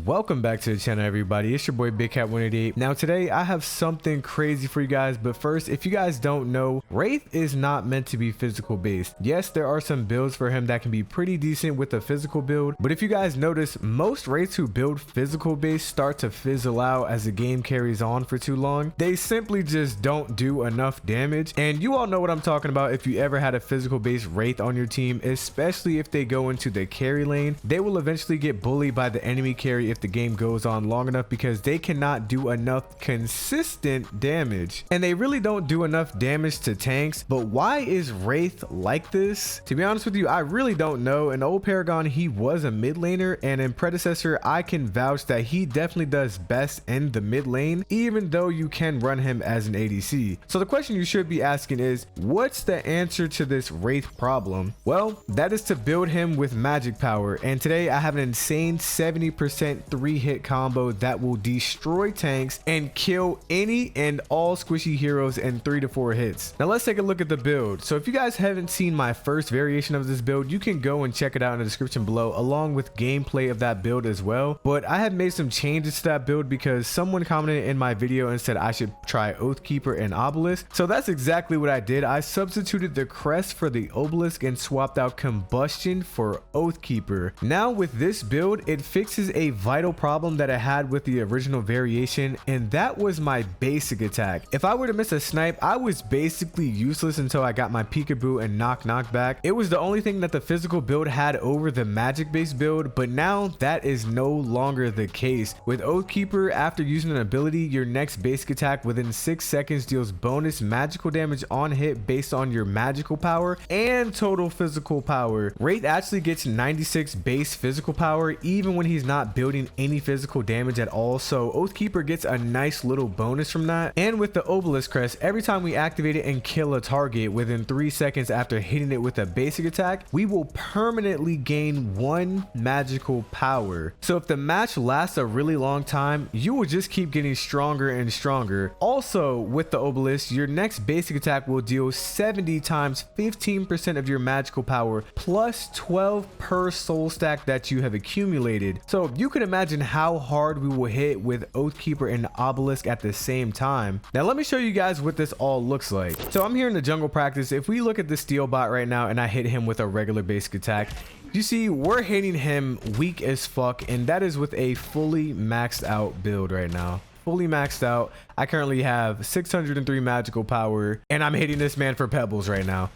welcome back to the channel, everybody. It's your boy Big Cat 188. Now today I have something crazy for you guys, but first, if you guys don't know, Wraith is not meant to be physical based. Yes, there are some builds for him that can be pretty decent with a physical build, but if you guys notice, most Wraiths who build physical based start to fizzle out as the game carries on for too long. They simply just don't do enough damage, and you all know what I'm talking about. If you ever had a physical based Wraith on your team, especially if they go into the carry lane, they will eventually get bullied by the enemy carry if the game goes on long enough, because they cannot do enough consistent damage, and they really don't do enough damage to tanks. But why is Wraith like this? To be honest with you, I really don't know. In old Paragon, he was a mid laner, and in Predecessor, I can vouch that he definitely does best in the mid lane, even though you can run him as an ADC. So the question you should be asking is, what's the answer to this Wraith problem? Well, that is to build him with magic power, and today I have an insane 70% 3-hit combo that will destroy tanks and kill any and all squishy heroes in 3 to 4 hits. Now let's take a look at the build. So if you guys haven't seen my first variation of this build, you can go and check it out in the description below, along with gameplay of that build as well. But I have made some changes to that build because someone commented in my video and said I should try Oathkeeper and Obelisk. So that's exactly what I did. I substituted the crest for the Obelisk and swapped out Combustion for Oathkeeper. Now with this build, it fixes a vital problem that I had with the original variation, and that was my basic attack. If I were to miss a snipe, I was basically useless until I got my peekaboo and knock back. It was the only thing that the physical build had over the magic based build, but now that is no longer the case. With Oathkeeper, after using an ability, your next basic attack within 6 seconds deals bonus magical damage on hit based on your magical power and total physical power. Wraith actually gets 96 base physical power even when he's not building any physical damage at all, so Oathkeeper gets a nice little bonus from that. And with the Obelisk crest, every time we activate it and kill a target within 3 seconds after hitting it with a basic attack, we will permanently gain 1 magical power. So if the match lasts a really long time, you will just keep getting stronger and stronger. Also with the Obelisk, your next basic attack will deal 70 times 15% of your magical power plus 12 per soul stack that you have accumulated. So you can imagine how hard we will hit with Oathkeeper and Obelisk at the same time. Now let me show you guys what this all looks like. So I'm here in the jungle practice. If we look at the steel bot right now and I hit him with a regular basic attack, you see we're hitting him weak as fuck, and that is with a fully maxed out build right now. Fully maxed out. I currently have 603 magical power, and I'm hitting this man for pebbles right now.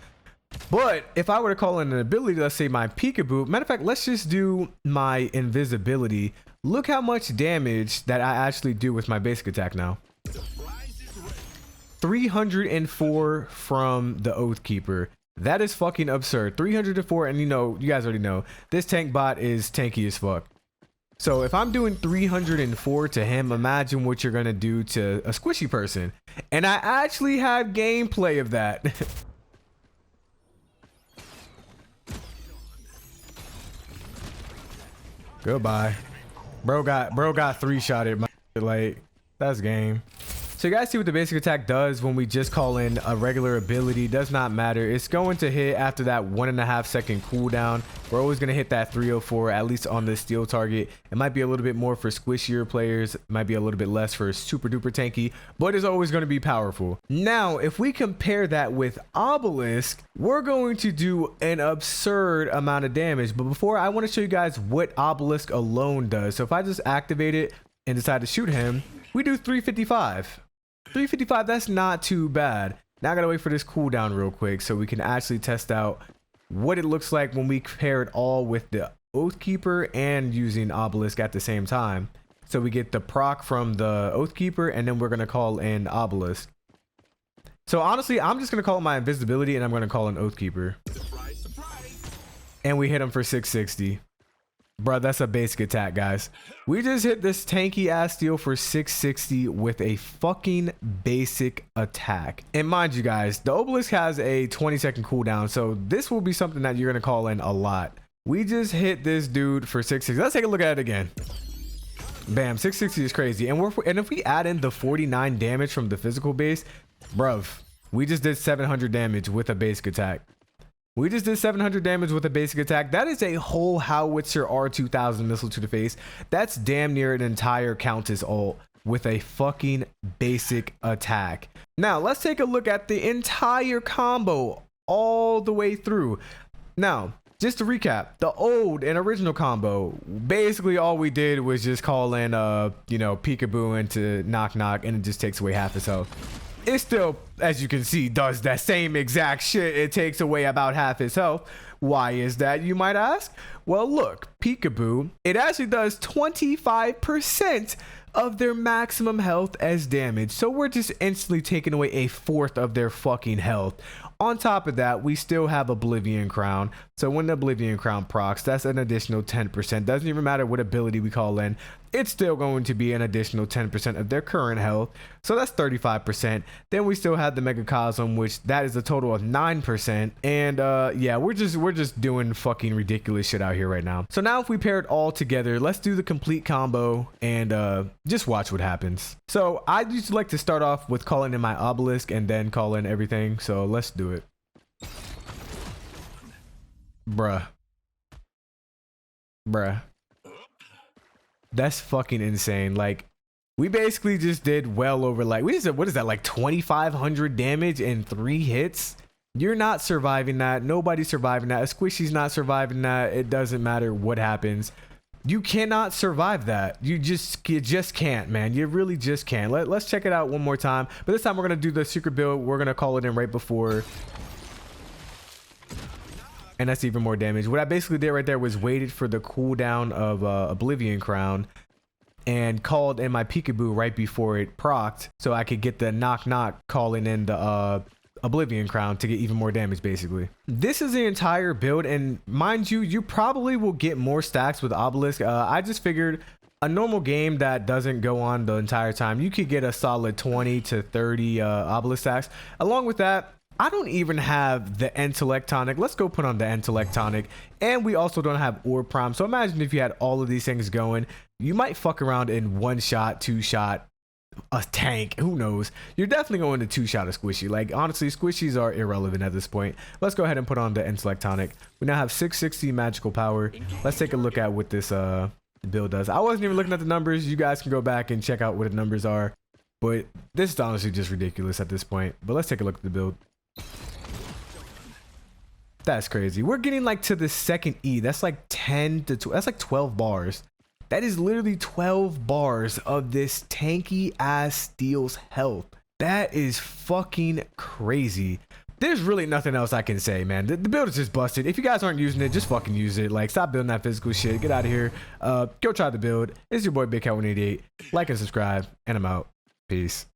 But if I were to call in an ability, let's say my peekaboo, matter of fact, let's just do my invisibility. Look how much damage that I actually do with my basic attack now. 304 from the Oathkeeper. That is fucking absurd. 304, and you know, you guys already know, this tank bot is tanky as fuck. So if I'm doing 304 to him, imagine what you're gonna do to a squishy person. And I actually have gameplay of that. Goodbye. Bro got 3-shotted. Like, that's game. So you guys see what the basic attack does when we just call in a regular ability. Does not matter. It's going to hit after that 1.5 second cooldown. We're always going to hit that 304, at least on this steel target. It might be a little bit more for squishier players. It might be a little bit less for super duper tanky, but it's always going to be powerful. Now, if we compare that with Obelisk, we're going to do an absurd amount of damage. But before, I want to show you guys what Obelisk alone does. So if I just activate it and decide to shoot him, we do 355. 355, that's not too bad. Now I gotta wait for this cooldown real quick so we can actually test out what it looks like when we pair it all with the Oathkeeper and using Obelisk at the same time. So we get the proc from the Oathkeeper, and then we're gonna call in Obelisk. So honestly, I'm just gonna call my invisibility, and I'm gonna call in Oathkeeper. Surprise, surprise. And we hit him for 660. Bro, that's a basic attack, guys. We just hit this tanky ass steel for 660 with a fucking basic attack. And mind you guys, the Obelisk has a 20-second cooldown, so this will be something that you're gonna call in a lot. We just hit this dude for 660. Let's take a look at it again. Bam, 660 is crazy. And if we add in the 49 damage from the physical base, bruv, we just did 700 damage with a basic attack. We just did 700 damage with a basic attack. That is a whole howitzer R2000 missile to the face. That's damn near an entire Countess ult with a fucking basic attack. Now let's take a look at the entire combo all the way through. Now, just to recap, the old and original combo, basically all we did was just call in, you know, peekaboo into knock knock, and it just takes away half his health. It still, as you can see, does that same exact shit. It takes away about half his health. Why is that, you might ask? Well, look, peekaboo, it actually does 25% of their maximum health as damage. So we're just instantly taking away a fourth of their fucking health. On top of that, we still have Oblivion Crown. So when the Oblivion Crown procs, that's an additional 10%. Doesn't even matter what ability we call in. It's still going to be an additional 10% of their current health. So that's 35%. Then we still have the Megacosm, which that is a total of 9%. And yeah, we're just doing fucking ridiculous shit out here right now. So now if we pair it all together, let's do the complete combo and just watch what happens. So I usually like to start off with calling in my obelisk and then call in everything. So let's do it. Bruh. That's fucking insane. Like, we basically just did well over, like, what is that, like 2,500 damage in 3 hits? You're not surviving that. Nobody's surviving that. A squishy's not surviving that. It doesn't matter what happens. You cannot survive that. You just can't, man. You really just can't. Let's check it out one more time. But this time we're going to do the secret build. We're going to call it in right before. And that's even more damage. What I basically did right there was waited for the cooldown of Oblivion Crown and called in my peekaboo right before it procced, so I could get the knock knock calling in the Oblivion Crown to get even more damage basically. This is the entire build, and mind you, you probably will get more stacks with Obelisk. I just figured a normal game that doesn't go on the entire time, you could get a solid 20 to 30 Obelisk stacks. Along with that, I don't even have the intellect tonic. Let's go put on the intellect tonic. And we also don't have Orb Prime. So imagine if you had all of these things going, you might fuck around in 1-shot, 2-shot, a tank. Who knows? You're definitely going to 2-shot a squishy. Like, honestly, squishies are irrelevant at this point. Let's go ahead and put on the intellect tonic. We now have 660 magical power. Let's take a look at what this build does. I wasn't even looking at the numbers. You guys can go back and check out what the numbers are. But this is honestly just ridiculous at this point. But let's take a look at the build. That's crazy. We're getting like to the second E. That's like 10 to 12. That's like 12 bars. That is literally 12 bars of this tanky ass steel's health. That is fucking crazy. There's really nothing else I can say, man. The build is just busted. If you guys aren't using it, just fucking use it. Like, stop building that physical shit. Get out of here. Go try the build. It's your boy Big Cat 188. Like and subscribe, and I'm out. Peace.